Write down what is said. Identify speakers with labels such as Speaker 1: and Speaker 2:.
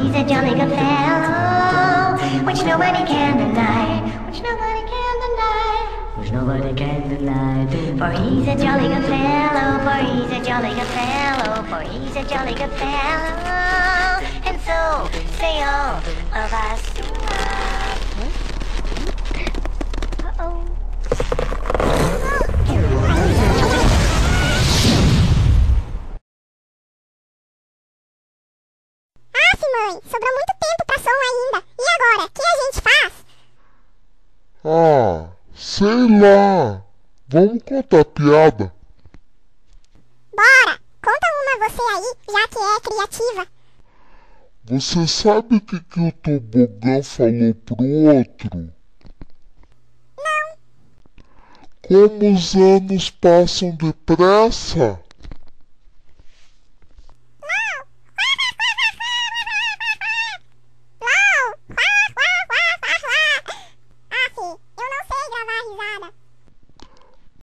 Speaker 1: he's a jolly good fellow, which nobody can deny, which nobody can deny, which nobody can deny. For he's a jolly good fellow, for he's a jolly good fellow, for he's a jolly good fellow, and so say all of us. Uh-oh.
Speaker 2: Mãe, sobrou muito tempo pra som ainda. E agora, o que a gente faz?
Speaker 3: Ah, sei lá. Vamos contar piada.
Speaker 2: Bora! Conta uma você aí, já que é criativa.
Speaker 3: Você sabe o que o tobogã falou pro outro?
Speaker 2: Não.
Speaker 3: Como os anos passam depressa?